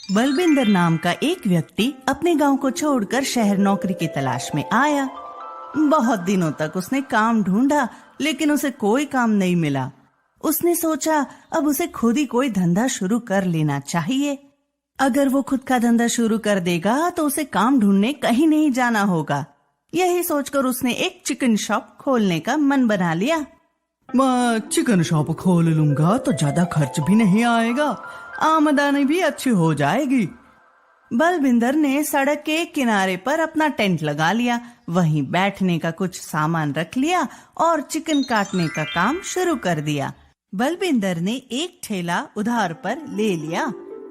बलविंदर नाम का एक व्यक्ति अपने गांव को छोड़कर शहर नौकरी की तलाश में आया। बहुत दिनों तक उसने काम ढूंढा, लेकिन उसे कोई काम नहीं मिला। उसने सोचा अब उसे खुद ही कोई धंधा शुरू कर लेना चाहिए। अगर वो खुद का धंधा शुरू कर देगा तो उसे काम ढूंढने कहीं नहीं जाना होगा। यही सोचकर उसने एक चिकन शॉप खोलने का मन बना लिया। मैं चिकन शॉप खोल लूंगा तो ज्यादा खर्च भी नहीं आएगा, आमदनी भी अच्छी हो जाएगी। बलविंदर ने सड़क के किनारे पर अपना टेंट लगा लिया, वहीं बैठने का कुछ सामान रख लिया और चिकन काटने का काम शुरू कर दिया। बलविंदर ने एक ठेला उधार पर ले लिया।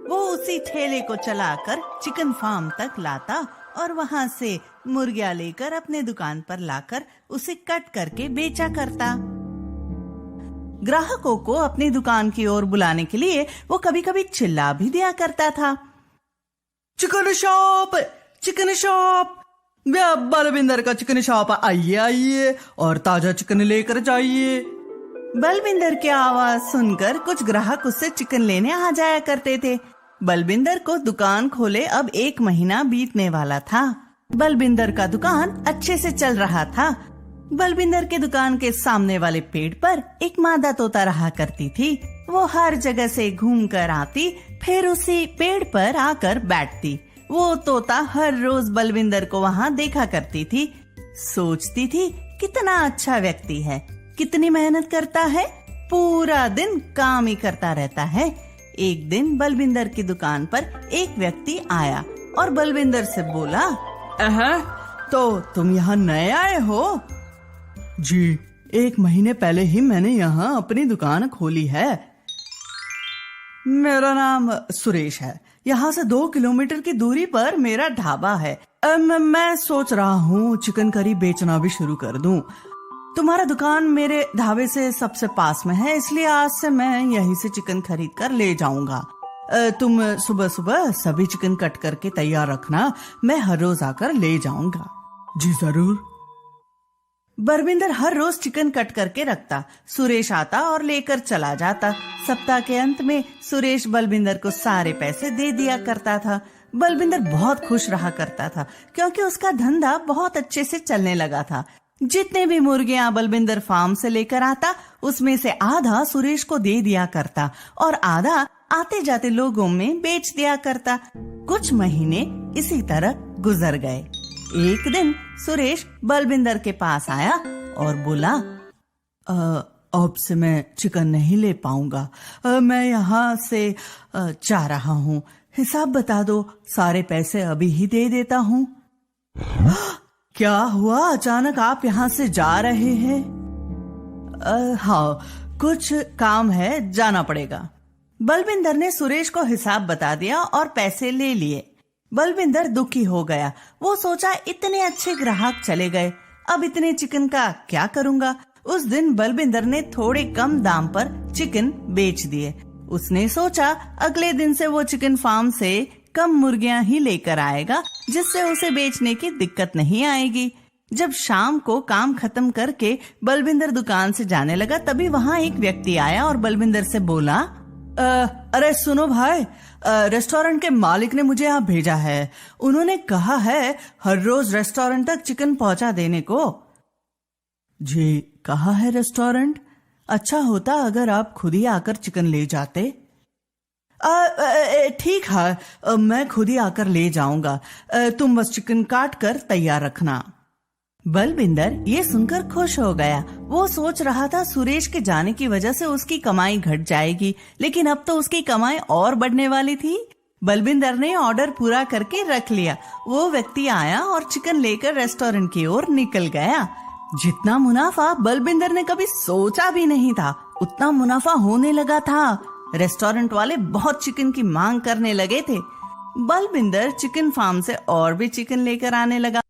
वो उसी ठेले को चलाकर चिकन फार्म तक लाता और वहां से मुर्गियां लेकर अपने दुकान पर लाकर उसे कट करके बेचा करता। ग्राहकों को अपनी दुकान की ओर बुलाने के लिए वो कभी कभी चिल्ला भी दिया करता था, chicken shop, chicken shop, Balwinder का चिकन शॉप, आइए आइए और ताजा चिकन लेकर जाइए। बलविंदर की आवाज सुनकर कुछ ग्राहक उससे चिकन लेने आ जाया करते थे। बलविंदर को दुकान खोले अब 1 महीना बीतने वाला था। बलविंदर का दुकान अच्छे से चल रहा था। बलविंदर के दुकान के सामने वाले पेड़ पर एक मादा तोता रहा करती थी। वो हर जगह से घूम कर आती, फिर उसी पेड़ पर आकर बैठती। वो तोता हर रोज बलविंदर को वहाँ देखा करती थी। सोचती थी कितना अच्छा व्यक्ति है, कितनी मेहनत करता है, पूरा दिन काम ही करता रहता है। एक दिन बलविंदर की दुकान पर एक व्यक्ति आया और बलविंदर से बोला, तो तुम यहाँ नए आए हो? जी, 1 महीने पहले ही मैंने यहाँ अपनी दुकान खोली है। मेरा नाम सुरेश है। यहाँ से 2 किलोमीटर की दूरी पर मेरा ढाबा है। मैं सोच रहा हूँ चिकन करी बेचना भी शुरू कर दूं। तुम्हारा दुकान मेरे ढाबे से सबसे पास में है, इसलिए आज से मैं यहीं से चिकन खरीद कर ले जाऊंगा। तुम सुबह सुबह सभी चिकन कट करके तैयार रखना, मैं हर रोज आकर ले जाऊंगा। जी जरूर। बलविंदर हर रोज चिकन कट करके रखता। सुरेश आता और लेकर चला जाता। सप्ताह के अंत में सुरेश बलविंदर को सारे पैसे दे दिया करता था। बलविंदर बहुत खुश रहा करता था क्योंकि उसका धंधा बहुत अच्छे से चलने लगा था। जितने भी मुर्गियां बलविंदर फार्म से लेकर आता, उसमें से आधा सुरेश को दे दिया करता और आधा आते जाते लोगों में बेच दिया करता। कुछ महीने इसी तरह गुजर गए। एक दिन सुरेश बलविंदर के पास आया और बोला, अब से मैं चिकन नहीं ले पाऊंगा। मैं यहाँ से जा रहा हूँ, हिसाब बता दो, सारे पैसे अभी ही दे देता हूँ। क्या हुआ, अचानक आप यहाँ से जा रहे हैं? हाँ, कुछ काम है, जाना पड़ेगा। बलविंदर ने सुरेश को हिसाब बता दिया और पैसे ले लिए। बलविंदर दुखी हो गया। वो सोचा इतने अच्छे ग्राहक चले गए, अब इतने चिकन का क्या करूंगा। उस दिन बलविंदर ने थोड़े कम दाम पर चिकन बेच दिए। उसने सोचा अगले दिन से वो चिकन फार्म से कम मुर्गियां ही लेकर आएगा, जिससे उसे बेचने की दिक्कत नहीं आएगी। जब शाम को काम खत्म करके बलविंदर दुकान से जाने लगा, तभी वहाँ एक व्यक्ति आया और बलविंदर से बोला, अरे सुनो भाई, रेस्टोरेंट के मालिक ने मुझे यहाँ भेजा है। उन्होंने कहा है हर रोज रेस्टोरेंट तक चिकन पहुँचा देने को। जी, कहा है रेस्टोरेंट? अच्छा होता अगर आप खुद ही आकर चिकन ले जाते। ठीक है, मैं खुद ही आकर ले जाऊंगा। तुम बस चिकन काट कर तैयार रखना। बलविंदर ये सुनकर खुश हो गया। वो सोच रहा था सुरेश के जाने की वजह से उसकी कमाई घट जाएगी, लेकिन अब तो उसकी कमाई और बढ़ने वाली थी। बलविंदर ने ऑर्डर पूरा करके रख लिया। वो व्यक्ति आया और चिकन लेकर रेस्टोरेंट की ओर निकल गया। जितना मुनाफा बलविंदर ने कभी सोचा भी नहीं था, उतना मुनाफा होने लगा था। रेस्टोरेंट वाले बहुत चिकन की मांग करने लगे थे। बलविंदर चिकन फार्म से और भी चिकन लेकर आने लगा।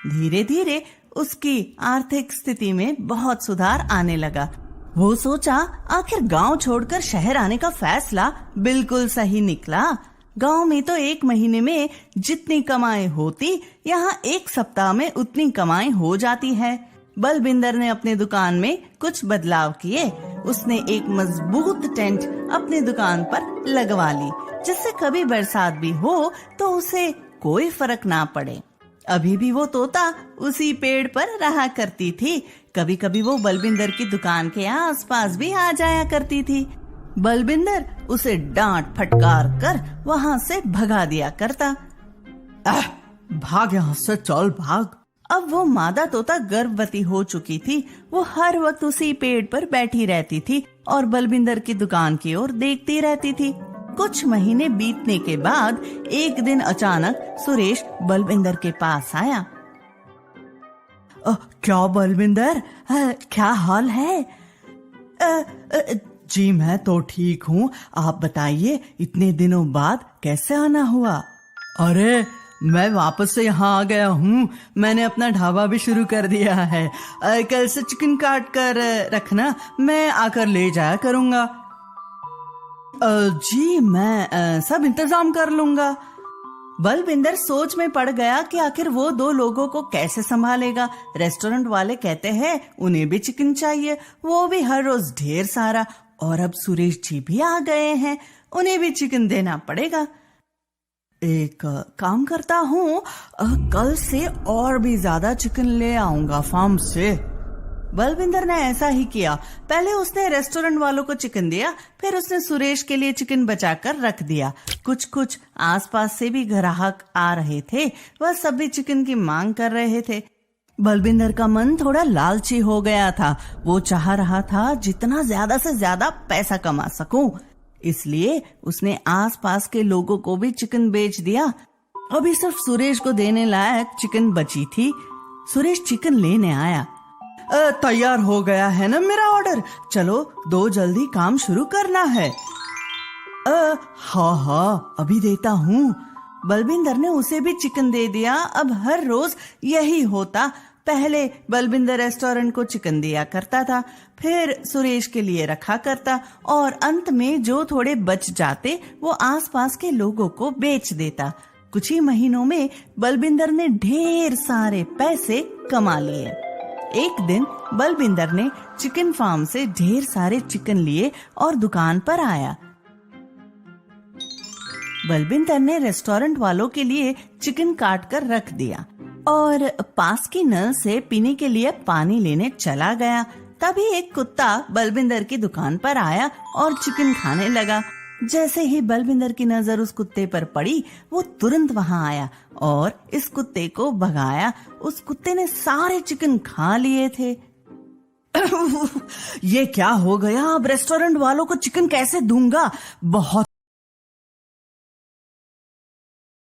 धीरे धीरे उसकी आर्थिक स्थिति में बहुत सुधार आने लगा। वो सोचा आखिर गांव छोड़कर शहर आने का फैसला बिल्कुल सही निकला। गांव में तो 1 महीने में जितनी कमाई होती, यहाँ 1 सप्ताह में उतनी कमाई हो जाती है। बलविंदर ने अपने दुकान में कुछ बदलाव किए। उसने एक मजबूत टेंट अपने दुकान पर लगवा ली जिससे कभी बरसात भी हो तो उसे कोई फर्क ना पड़े। अभी भी वो तोता उसी पेड़ पर रहा करती थी। कभी कभी वो बलविंदर की दुकान के आसपास भी आ जाया करती थी। बलविंदर उसे डांट फटकार कर वहां से भगा दिया करता। भाग यहाँ से, चल भाग। अब वो मादा तोता गर्भवती हो चुकी थी। वो हर वक्त उसी पेड़ पर बैठी रहती थी और बलविंदर की दुकान की ओर देखती रहती थी। कुछ महीने बीतने के बाद एक दिन अचानक सुरेश बलविंदर के पास आया। क्या बलविंदर, क्या हाल है? जी मैं तो ठीक हूँ, आप बताइए इतने दिनों बाद कैसे आना हुआ? अरे मैं वापस से यहाँ आ गया हूँ, मैंने अपना ढाबा भी शुरू कर दिया है। कल से चिकन काट कर रखना, मैं आकर ले जाया करूँगा। जी मैं सब इंतजाम कर लूंगा। बलविंदर सोच में पड़ गया कि आखिर वो दो लोगों को कैसे संभालेगा। रेस्टोरेंट वाले कहते हैं उन्हें भी चिकन चाहिए, वो भी हर रोज ढेर सारा, और अब सुरेश जी भी आ गए हैं, उन्हें भी चिकन देना पड़ेगा। एक काम करता हूँ, कल से और भी ज्यादा चिकन ले आऊंगा फार्म से। बलविंदर ने ऐसा ही किया। पहले उसने रेस्टोरेंट वालों को चिकन दिया, फिर उसने सुरेश के लिए चिकन बचाकर रख दिया। कुछ आसपास से भी ग्राहक आ रहे थे, वह सब भी चिकन की मांग कर रहे थे। बलविंदर का मन थोड़ा लालची हो गया था। वो चाह रहा था जितना ज्यादा से ज्यादा पैसा कमा सकूं, इसलिए उसने आसपास के लोगों को भी चिकन बेच दिया। अभी सिर्फ सुरेश को देने लायक चिकन बची थी। सुरेश चिकन लेने आया। तैयार हो गया है ना मेरा ऑर्डर, चलो दो जल्दी काम शुरू करना है। हाँ अभी देता हूँ। बलविंदर ने उसे भी चिकन दे दिया। अब हर रोज यही होता। पहले बलविंदर रेस्टोरेंट को चिकन दिया करता था, फिर सुरेश के लिए रखा करता, और अंत में जो थोड़े बच जाते वो आसपास के लोगों को बेच देता। कुछ ही महीनों में बलविंदर ने ढेर सारे पैसे कमा लिए। एक दिन बलविंदर ने चिकन फार्म से ढेर सारे चिकन लिए और दुकान पर आया। बलविंदर ने रेस्टोरेंट वालों के लिए चिकन काट कर रख दिया और पास की नल से पीने के लिए पानी लेने चला गया। तभी एक कुत्ता बलविंदर की दुकान पर आया और चिकन खाने लगा। जैसे ही बलविंदर की नजर उस कुत्ते पर पड़ी, वो तुरंत वहां आया और इस कुत्ते को भगाया। उस कुत्ते ने सारे चिकन खा लिए थे। ये क्या हो गया? अब रेस्टोरेंट वालों को चिकन कैसे दूंगा? बहुत